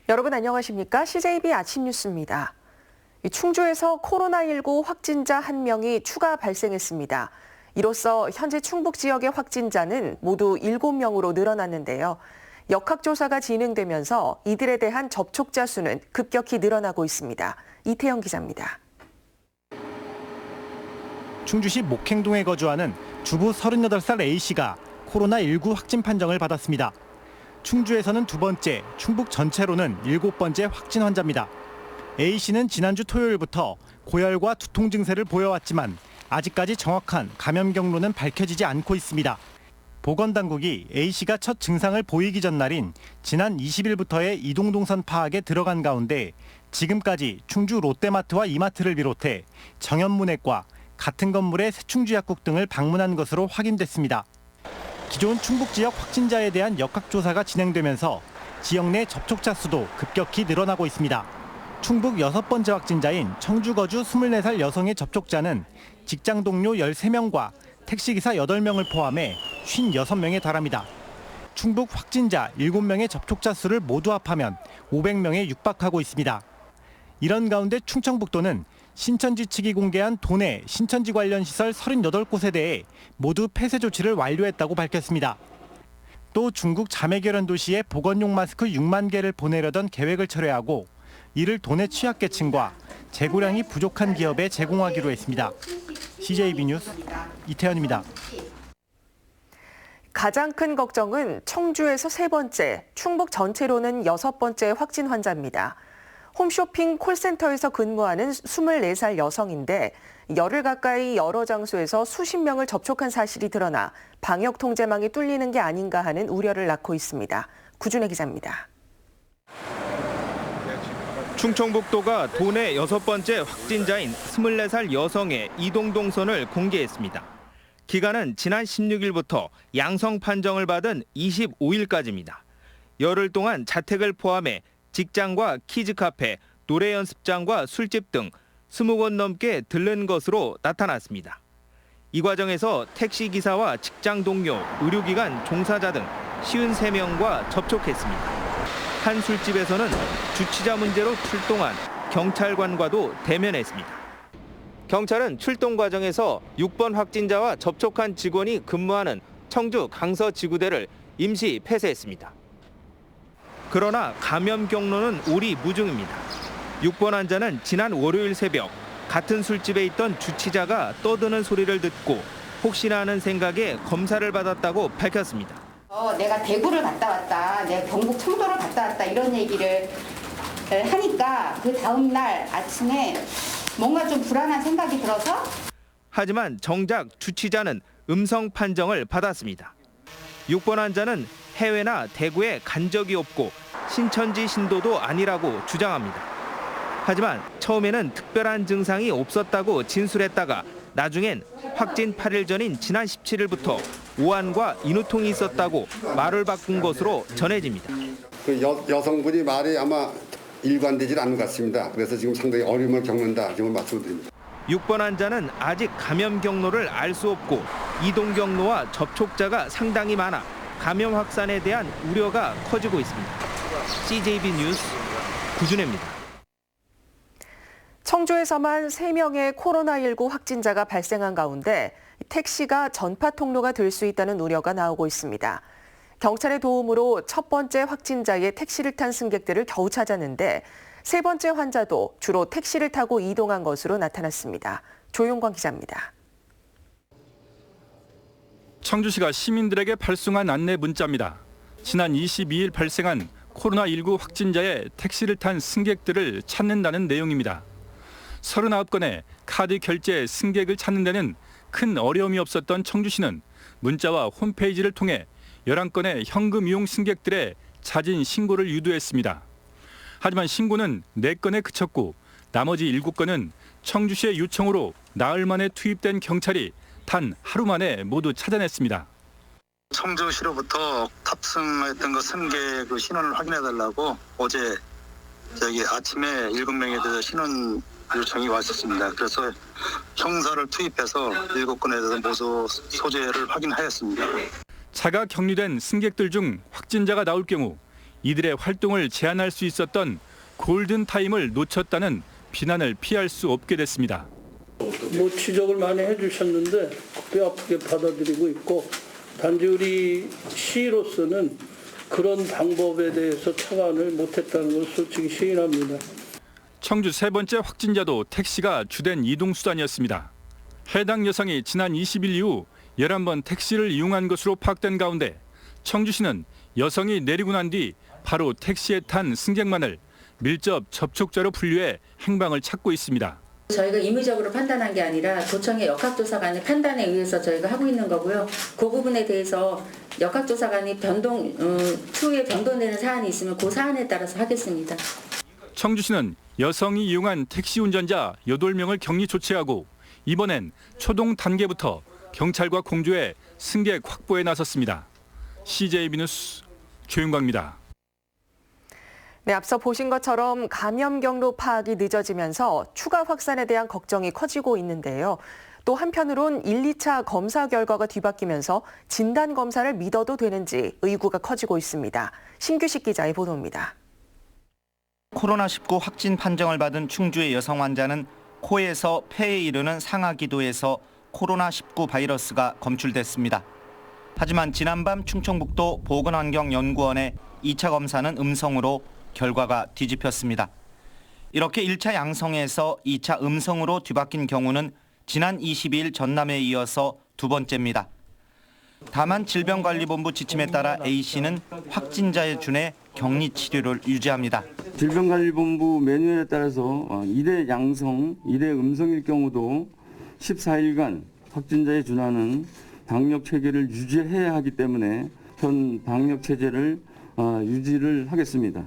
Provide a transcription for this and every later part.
여러분 안녕하십니까? CJB 아침 뉴스입니다. 충주에서 코로나19 확진자 1명이 추가 발생했습니다. 이로써 현재 충북 지역의 확진자는 모두 7명으로 늘어났는데요. 역학조사가 진행되면서 이들에 대한 접촉자 수는 급격히 늘어나고 있습니다. 이태영 기자입니다. 충주시 목행동에 거주하는 주부 38살 A씨가 코로나19 확진 판정을 받았습니다. 충주에서는 2번째, 충북 전체로는 7번째 확진 환자입니다. A씨는 지난주 토요일부터 고열과 두통 증세를 보여왔지만 아직까지 정확한 감염 경로는 밝혀지지 않고 있습니다. 보건당국이 A씨가 첫 증상을 보이기 전날인 지난 20일부터의 이동동선 파악에 들어간 가운데 지금까지 충주 롯데마트와 이마트를 비롯해 정연문외과, 같은 건물의 새충주약국 등을 방문한 것으로 확인됐습니다. 기존 충북 지역 확진자에 대한 역학조사가 진행되면서 지역 내 접촉자 수도 급격히 늘어나고 있습니다. 충북 6번째 확진자인 청주 거주 24살 여성의 접촉자는 직장 동료 13명과 택시기사 8명을 포함해 56명에 달합니다. 충북 확진자 7명의 접촉자 수를 모두 합하면 500명에 육박하고 있습니다. 이런 가운데 충청북도는 신천지 측이 공개한 도내 신천지 관련 시설 38곳에 대해 모두 폐쇄 조치를 완료했다고 밝혔습니다. 또 중국 자매결연 도시에 보건용 마스크 6만 개를 보내려던 계획을 철회하고 이를 도내 취약계층과 재고량이 부족한 기업에 제공하기로 했습니다. CJB 뉴스 이태현입니다. 가장 큰 걱정은 청주에서 3번째, 충북 전체로는 6번째 확진 환자입니다. 홈쇼핑 콜센터에서 근무하는 24살 여성인데 열흘 가까이 여러 장소에서 수십 명을 접촉한 사실이 드러나 방역 통제망이 뚫리는 게 아닌가 하는 우려를 낳고 있습니다. 구준혜 기자입니다. 충청북도가 도내 6번째 확진자인 24살 여성의 이동동선을 공개했습니다. 기간은 지난 16일부터 양성 판정을 받은 25일까지입니다. 열흘 동안 자택을 포함해 직장과 키즈카페, 노래 연습장과 술집 등 20곳 넘게 들른 것으로 나타났습니다. 이 과정에서 택시기사와 직장 동료, 의료기관 종사자 등 53명과 접촉했습니다. 한 술집에서는 주치자 문제로 출동한 경찰관과도 대면했습니다. 경찰은 출동 과정에서 6번 확진자와 접촉한 직원이 근무하는 청주 강서지구대를 임시 폐쇄했습니다. 그러나 감염 경로는 오리무중입니다. 6번 환자는 지난 월요일 새벽 같은 술집에 있던 주치자가 떠드는 소리를 듣고 혹시나 하는 생각에 검사를 받았다고 밝혔습니다. 내가 대구를 갔다 왔다, 내가 경북 청도를 갔다 왔다 이런 얘기를 하니까 그 다음 날 아침에 뭔가 좀 불안한 생각이 들어서 하지만 정작 주치자는 음성 판정을 받았습니다. 6번 환자는 해외나 대구에 간 적이 없고 신천지 신도도 아니라고 주장합니다. 하지만 처음에는 특별한 증상이 없었다고 진술했다가 나중엔 확진 8일 전인 지난 17일부터 오한과 인후통이 있었다고 말을 바꾼 것으로 전해집니다. 그 여성분이 말이 아마 일관되질 않는 것 같습니다. 그래서 지금 상당히 어려움을 겪는다 지금 말씀드립니다. 6번 환자는 아직 감염 경로를 알 수 없고 이동 경로와 접촉자가 상당히 많아 감염 확산에 대한 우려가 커지고 있습니다. CJB 뉴스 구준혜입니다. 청주에서만 3명의 코로나19 확진자가 발생한 가운데 택시가 전파 통로가 될 수 있다는 우려가 나오고 있습니다. 경찰의 도움으로 첫 번째 확진자의 택시를 탄 승객들을 겨우 찾았는데 3번째 환자도 주로 택시를 타고 이동한 것으로 나타났습니다. 조용광 기자입니다. 청주시가 시민들에게 발송한 안내 문자입니다. 지난 22일 발생한 코로나19 확진자의 택시를 탄 승객들을 찾는다는 내용입니다. 39건의 카드 결제 승객을 찾는 데는 큰 어려움이 없었던 청주시는 문자와 홈페이지를 통해 11건의 현금 이용 승객들의 자진 신고를 유도했습니다. 하지만 신고는 4건에 그쳤고 나머지 7건은 청주시의 요청으로 나흘 만에 투입된 경찰이 단 하루 만에 모두 찾아냈습니다. 청주시로부터 탑승했던 그 승객 그 신원을 확인해달라고 어제 아침에 7명에 대해서 신원 요청이 왔었습니다. 그래서 형사를 투입해서 7건에 대해서 모두 소재를 확인하였습니다. 자가 격리된 승객들 중 확진자가 나올 경우 이들의 활동을 제한할 수 있었던 골든타임을 놓쳤다는 비난을 피할 수 없게 됐습니다. 지적을 많이 해주셨는데 뼈 아프게 받아들이고 있고, 단지 우리 시로서는 그런 방법에 대해서 처관을 못했다는 걸 솔직히 시인합니다. 청주 세 번째 확진자도 택시가 주된 이동수단이었습니다. 해당 여성이 지난 20일 이후 11번 택시를 이용한 것으로 파악된 가운데 청주시는 여성이 내리고 난 뒤 바로 택시에 탄 승객만을 밀접 접촉자로 분류해 행방을 찾고 있습니다. 저희가 임의적으로 판단한 게 아니라 도청의 역학조사관의 판단에 의해서 저희가 하고 있는 거고요. 그 부분에 대해서 역학조사관이 추후에 변동되는 사안이 있으면 그 사안에 따라서 하겠습니다. 청주시는 여성이 이용한 택시 운전자 8명을 격리 조치하고 이번엔 초동 단계부터 경찰과 공조해 승객 확보에 나섰습니다. CJB 뉴스 조윤광입니다. 네, 앞서 보신 것처럼 감염 경로 파악이 늦어지면서 추가 확산에 대한 걱정이 커지고 있는데요. 또 한편으론 1, 2차 검사 결과가 뒤바뀌면서 진단 검사를 믿어도 되는지 의구가 커지고 있습니다. 신규식 기자의 보도입니다. 코로나19 확진 판정을 받은 충주의 여성 환자는 코에서 폐에 이르는 상하기도에서 코로나19 바이러스가 검출됐습니다. 하지만 지난밤 충청북도 보건환경연구원의 2차 검사는 음성으로 결과가 뒤집혔습니다. 이렇게 1차 양성에서 2차 음성으로 뒤바뀐 경우는 지난 22일 전남에 이어서 두 번째입니다. 다만 질병관리본부 지침에 따라 A씨는 확진자에 준해 격리 치료를 유지합니다. 질병관리본부 매뉴얼에 따라서 1회 양성, 1회 음성일 경우도 14일간 확진자에 준하는 방역 체계를 유지해야 하기 때문에 현 방역 체제를 유지를 하겠습니다.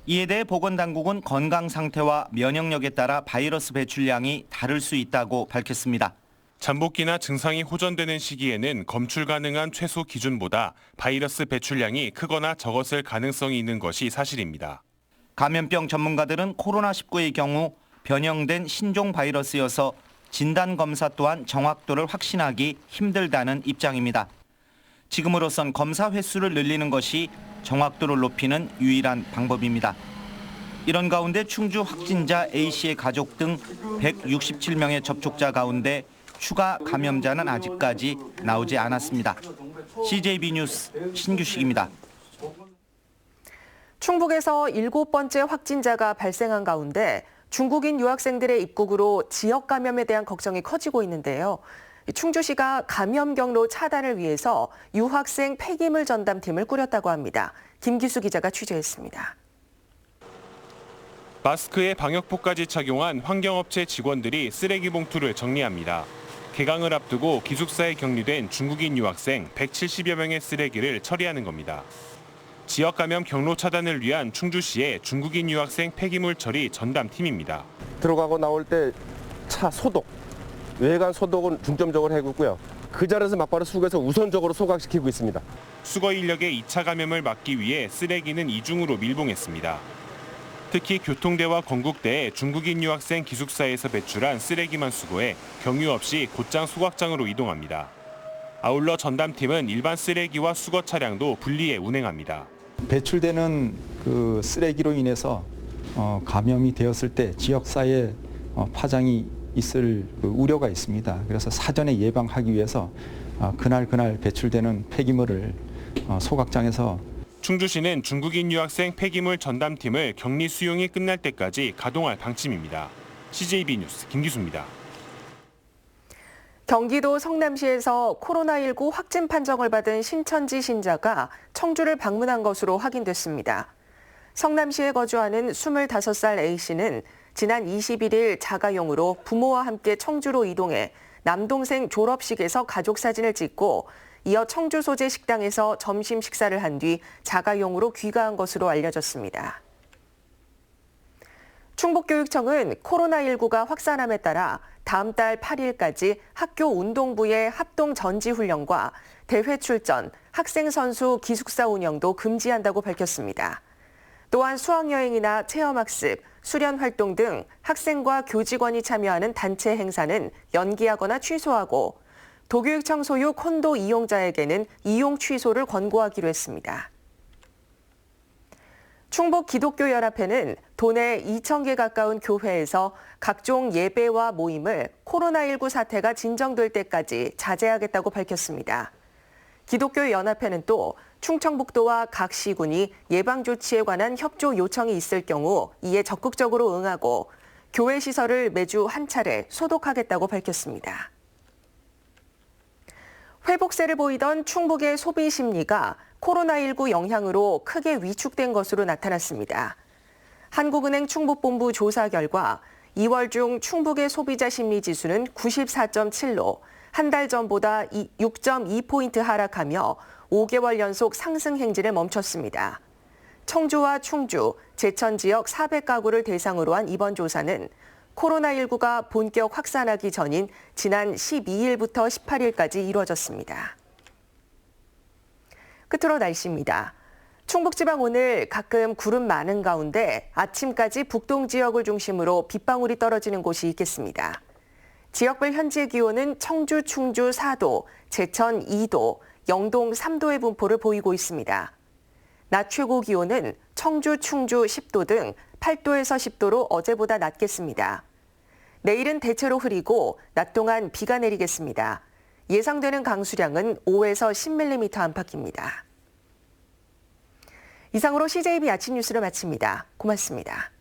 이에 대해 보건당국은 건강 상태와 면역력에 따라 바이러스 배출량이 다를 수 있다고 밝혔습니다. 잠복기나 증상이 호전되는 시기에는 검출 가능한 최소 기준보다 바이러스 배출량이 크거나 적었을 가능성이 있는 것이 사실입니다. 감염병 전문가들은 코로나19의 경우 변형된 신종 바이러스여서 진단 검사 또한 정확도를 확신하기 힘들다는 입장입니다. 지금으로선 검사 횟수를 늘리는 것이 정확도를 높이는 유일한 방법입니다. 이런 가운데 충주 확진자 A씨의 가족 등 167명의 접촉자 가운데 추가 감염자는 아직까지 나오지 않았습니다. CJB 뉴스 신규식입니다. 충북에서 7번째 확진자가 발생한 가운데 중국인 유학생들의 입국으로 지역 감염에 대한 걱정이 커지고 있는데요. 충주시가 감염 경로 차단을 위해서 유학생 폐기물 전담팀을 꾸렸다고 합니다. 김기수 기자가 취재했습니다. 마스크에 방역복까지 착용한 환경업체 직원들이 쓰레기 봉투를 정리합니다. 개강을 앞두고 기숙사에 격리된 중국인 유학생 170여 명의 쓰레기를 처리하는 겁니다. 지역 감염 경로 차단을 위한 충주시의 중국인 유학생 폐기물 처리 전담팀입니다. 들어가고 나올 때 차 소독, 외관 소독은 중점적으로 해고요. 그 자리에서 막바로 수거해서 우선적으로 소각시키고 있습니다. 수거 인력의 2차 감염을 막기 위해 쓰레기는 이중으로 밀봉했습니다. 특히 교통대와 건국대에 중국인 유학생 기숙사에서 배출한 쓰레기만 수거해 경유 없이 곧장 소각장으로 이동합니다. 아울러 전담팀은 일반 쓰레기와 수거 차량도 분리해 운행합니다. 배출되는 그 쓰레기로 인해서 감염이 되었을 때 지역사회에 파장이 있을 우려가 있습니다. 그래서 사전에 예방하기 위해서 그날 배출되는 폐기물을 소각장에서 충주시는 중국인 유학생 폐기물 전담팀을 격리 수용이 끝날 때까지 가동할 방침입니다. CJB 뉴스 김기수입니다. 경기도 성남시에서 코로나19 확진 판정을 받은 신천지 신자가 청주를 방문한 것으로 확인됐습니다. 성남시에 거주하는 25살 A씨는 지난 21일 자가용으로 부모와 함께 청주로 이동해 남동생 졸업식에서 가족 사진을 찍고 이어 청주 소재 식당에서 점심 식사를 한 뒤 자가용으로 귀가한 것으로 알려졌습니다. 충북교육청은 코로나19가 확산함에 따라 다음 달 8일까지 학교 운동부의 합동 전지훈련과 대회 출전, 학생 선수 기숙사 운영도 금지한다고 밝혔습니다. 또한 수학여행이나 체험학습, 수련활동 등 학생과 교직원이 참여하는 단체 행사는 연기하거나 취소하고 도교육청 소유 콘도 이용자에게는 이용 취소를 권고하기로 했습니다. 충북기독교연합회는 도내 2,000개 가까운 교회에서 각종 예배와 모임을 코로나19 사태가 진정될 때까지 자제하겠다고 밝혔습니다. 기독교연합회는 또 충청북도와 각 시군이 예방조치에 관한 협조 요청이 있을 경우 이에 적극적으로 응하고 교회 시설을 매주 한 차례 소독하겠다고 밝혔습니다. 회복세를 보이던 충북의 소비 심리가 코로나19 영향으로 크게 위축된 것으로 나타났습니다. 한국은행 충북본부 조사 결과 2월 중 충북의 소비자 심리 지수는 94.7로 한 달 전보다 6.2포인트 하락하며 5개월 연속 상승 행진을 멈췄습니다. 청주와 충주, 제천 지역 400가구를 대상으로 한 이번 조사는 코로나19가 본격 확산하기 전인 지난 12일부터 18일까지 이루어졌습니다. 끝으로 날씨입니다. 충북지방 오늘 가끔 구름 많은 가운데 아침까지 북동 지역을 중심으로 빗방울이 떨어지는 곳이 있겠습니다. 지역별 현재 기온은 청주, 충주 4도, 제천 2도, 영동 3도의 분포를 보이고 있습니다. 낮 최고 기온은 청주, 충주 10도 등 8도에서 10도로 어제보다 낮겠습니다. 내일은 대체로 흐리고 낮 동안 비가 내리겠습니다. 예상되는 강수량은 5에서 10mm 안팎입니다. 이상으로 CJB 아침 뉴스를 마칩니다. 고맙습니다.